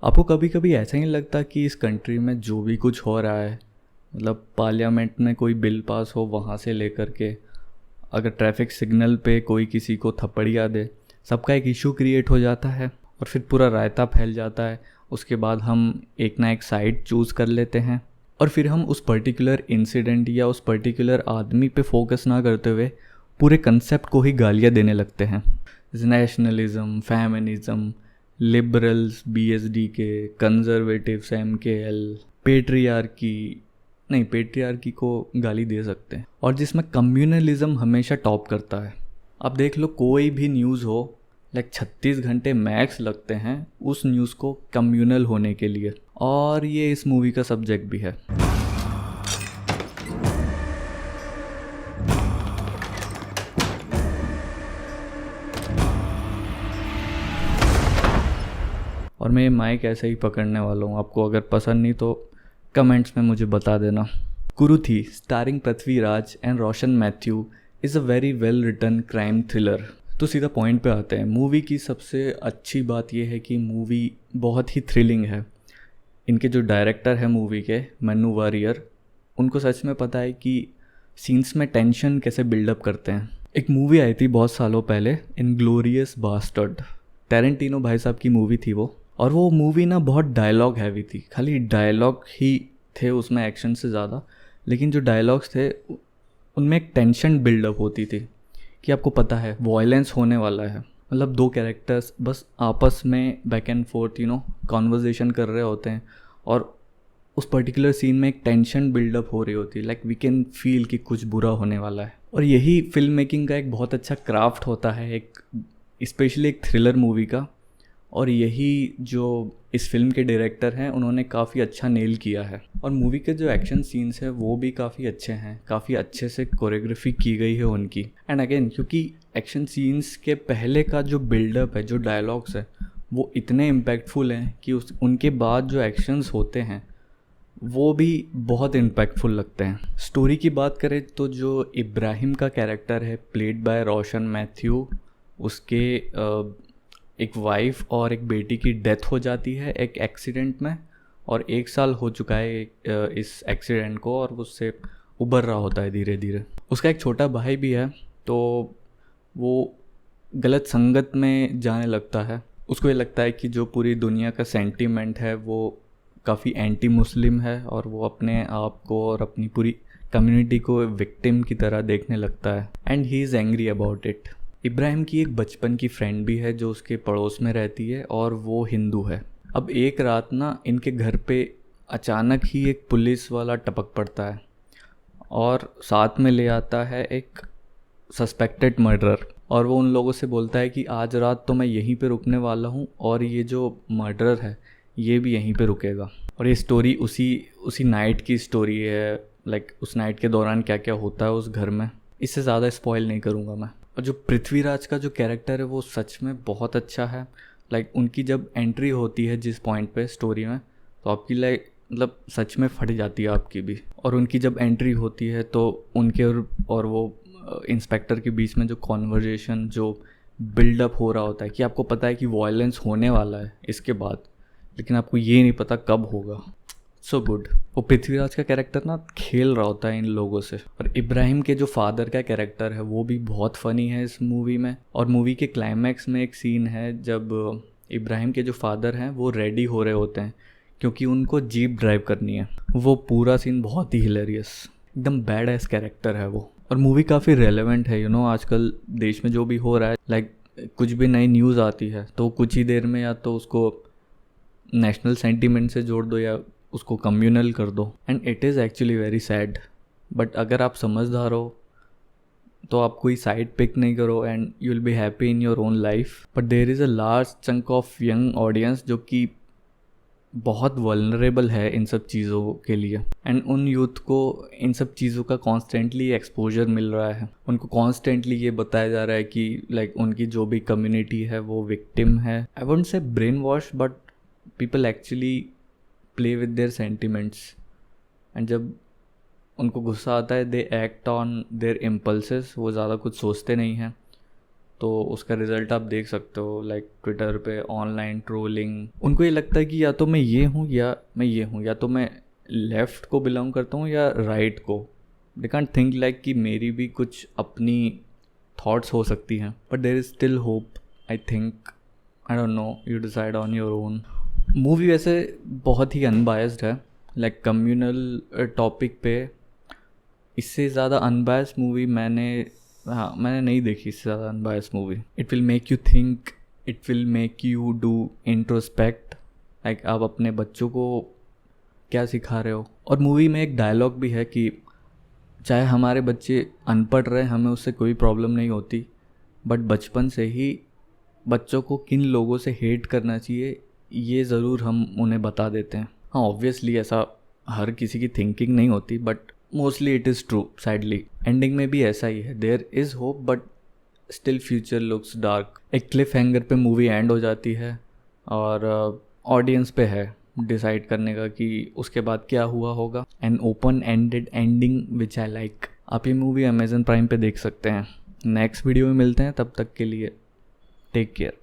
आपको कभी कभी ऐसा ही लगता कि इस कंट्री में जो भी कुछ हो रहा है, मतलब पार्लियामेंट में कोई बिल पास हो वहाँ से लेकर के अगर ट्रैफिक सिग्नल पे कोई किसी को थप्पड़िया दे, सबका एक इशू क्रिएट हो जाता है और फिर पूरा रायता फैल जाता है। उसके बाद हम एक ना एक साइड चूज़ कर लेते हैं और फिर हम उस पर्टिकुलर इंसिडेंट या उस पर्टिकुलर आदमी पे फोकस ना करते हुए पूरे कंसेप्ट को ही गालियाँ देने लगते हैं। नेशनलिज्म, फेमिनिज्म, लिबरल्स बीएसडी के, कंजर्वेटिव्स एमकेएल, पेट्रियार्की, नहीं पेट्रियार्की को गाली दे सकते हैं, और जिसमें कम्युनलिज्म हमेशा टॉप करता है। अब देख लो, कोई भी न्यूज़ हो, लाइक 36 घंटे मैक्स लगते हैं उस न्यूज़ को कम्युनल होने के लिए, और ये इस मूवी का सब्जेक्ट भी है। और मैं ये माइक ऐसे ही पकड़ने वाला हूँ, आपको अगर पसंद नहीं तो कमेंट्स में मुझे बता देना। Kuruthi starring Prithviraj and Roshan Mathew is a very well written crime thriller. तो सीधा पॉइंट पे आते हैं। मूवी की सबसे अच्छी बात यह है कि मूवी बहुत ही थ्रिलिंग है। इनके जो डायरेक्टर है मूवी के, मन्नू वारियर, उनको सच में पता है कि सीन्स में टेंशन कैसे बिल्डअप करते हैं। एक मूवी आई थी बहुत सालों पहले, इनग्लोरियस बास्टर्ड, टेरेंटिनो भाई साहब की मूवी थी वो। और वो मूवी ना बहुत डायलॉग हैवी थी, खाली डायलॉग ही थे उसमें, एक्शन से ज़्यादा। लेकिन जो डायलॉग्स थे उनमें एक टेंशन बिल्डअप होती थी कि आपको पता है वॉयलेंस होने वाला है। मतलब दो कैरेक्टर्स बस आपस में बैक एंड फोर्थ कॉन्वर्जेशन कर रहे होते हैं और उस पर्टिकुलर सीन में एक टेंशन बिल्डअप हो रही होती है। लाइक वी कैन फील कि कुछ बुरा होने वाला है। और यही फिल्म मेकिंग का एक बहुत अच्छा क्राफ्ट होता है, एक स्पेशली एक थ्रिलर मूवी का। और यही जो इस फिल्म के डायरेक्टर हैं उन्होंने काफ़ी अच्छा नेल किया है। और मूवी के जो एक्शन सीन्स हैं वो भी काफ़ी अच्छे हैं, काफ़ी अच्छे से कोरियोग्राफी की गई है उनकी। एंड अगेन, क्योंकि एक्शन सीन्स के पहले का जो बिल्डअप है, जो डायलॉग्स है, वो इतने इम्पैक्टफुल हैं कि उनके बाद जो एक्शंस होते हैं वो भी बहुत इम्पैक्टफुल लगते हैं। स्टोरी की बात करें तो जो इब्राहिम का कैरेक्टर है, प्लेड बाय रोशन मैथ्यू, उसके एक वाइफ और एक बेटी की डेथ हो जाती है एक एक्सीडेंट में, और 1 साल हो चुका है इस एक्सीडेंट को, और वो उससे उबर रहा होता है धीरे धीरे। उसका एक छोटा भाई भी है, तो वो गलत संगत में जाने लगता है। उसको ये लगता है कि जो पूरी दुनिया का सेंटीमेंट है वो काफ़ी एंटी मुस्लिम है, और वो अपने आप को और अपनी पूरी कम्युनिटी को विक्टिम की तरह देखने लगता है। And he is angry about it. Ibrahim की एक बचपन की फ्रेंड भी है जो उसके पड़ोस में रहती है, और वो हिंदू है। अब एक रात ना इनके घर पे अचानक ही एक पुलिस वाला टपक पड़ता है और साथ में ले आता है एक सस्पेक्टेड मर्डरर। और वो उन लोगों से बोलता है कि आज रात तो मैं यहीं पे रुकने वाला हूँ, और ये जो मर्डरर है ये भी यहीं पे रुकेगा। और ये स्टोरी उसी उसी नाइट की स्टोरी है। लाइक उस नाइट के दौरान क्या क्या होता है उस घर में, इससे ज़्यादा स्पॉइल नहीं करूँगा मैं। और जो पृथ्वीराज का जो कैरेक्टर है वो सच में बहुत अच्छा है। लाइक उनकी जब एंट्री होती है जिस पॉइंट पे स्टोरी में, तो आपकी लाइक मतलब सच में फट जाती है आपकी भी। और उनकी जब एंट्री होती है तो उनके और वो इंस्पेक्टर के बीच में जो कॉन्वर्जेशन, जो बिल्डअप हो रहा होता है कि आपको पता है कि वॉयलेंस होने वाला है इसके बाद, लेकिन आपको ये नहीं पता कब होगा। So good. वो पृथ्वीराज का कैरेक्टर ना खेल रहा होता है इन लोगों से। और इब्राहिम के जो फादर का कैरेक्टर है वो भी बहुत फ़नी है इस मूवी में। और मूवी के क्लाइमैक्स में एक सीन है जब इब्राहिम के जो फादर हैं वो रेडी हो रहे होते हैं क्योंकि उनको जीप ड्राइव करनी है। वो पूरा सीन बहुत ही हिलेरियस, एकदम बैड एस कैरेक्टर है वो। और मूवी काफ़ी रेलेवेंट है आजकल देश में जो भी हो रहा है। लाइक कुछ भी नई न्यूज़ आती है तो कुछ ही देर में या तो उसको नेशनल सेंटीमेंट से जोड़ दो या उसको कम्युनल कर दो। And it is actually very sad. But अगर आप समझदार हो तो आप कोई साइड पिक नहीं करो and you will be happy in your own life. But there is a large chunk of young audience जो कि बहुत वल्नरेबल है इन सब चीज़ों के लिए। एंड उन यूथ को इन सब चीज़ों का कॉन्स्टेंटली एक्सपोजर मिल रहा है। उनको कॉन्स्टेंटली ये बताया जा रहा है कि लाइक उनकी जो भी कम्युनिटी है वो विक्टिम है। I won't say brain wash, but people actually play with their sentiments. And जब उनको गुस्सा आता है they act on their impulses, वो ज़्यादा कुछ सोचते नहीं हैं। तो उसका रिज़ल्ट आप देख सकते हो, लाइक ट्विटर पे ऑनलाइन ट्रोलिंग। उनको ये लगता है कि या तो मैं ये हूँ या मैं ये हूँ, या तो मैं लेफ़्ट को बिलोंग करता हूँ या राइट को। दे कांट थिंक लाइक कि मेरी भी कुछ अपनी थॉट्स हो सकती हैं, but there is still hope I think. I don't know, you decide on your own. Movie वैसे बहुत ही अनबायस्ड है, लाइक कम्युनल टॉपिक पे इससे ज़्यादा अनबायस्ड मूवी मैंने नहीं देखी। इससे ज़्यादा unbiased movie. It will make you think, it will make you do introspect, like आप अपने बच्चों को क्या सिखा रहे हो। और मूवी में एक डायलॉग भी है कि चाहे हमारे बच्चे अनपढ़ रहे, हमें उससे कोई प्रॉब्लम नहीं होती, बट बचपन से ही बच्चों को किन लोगों से हेट करना चाहिए ये ज़रूर हम उन्हें बता देते हैं। हाँ, ऑब्वियसली ऐसा हर किसी की थिंकिंग नहीं होती, but mostly it is true. Sadly ending में भी ऐसा ही है, there is hope but still future looks dark. एक क्लिफ हैंगर पे मूवी एंड हो जाती है और ऑडियंस पे है डिसाइड करने का कि उसके बाद क्या हुआ होगा। An open ended ending which I like. आप ये मूवी अमेजन प्राइम पे देख सकते हैं। नेक्स्ट वीडियो में मिलते हैं, तब तक के लिए टेक केयर।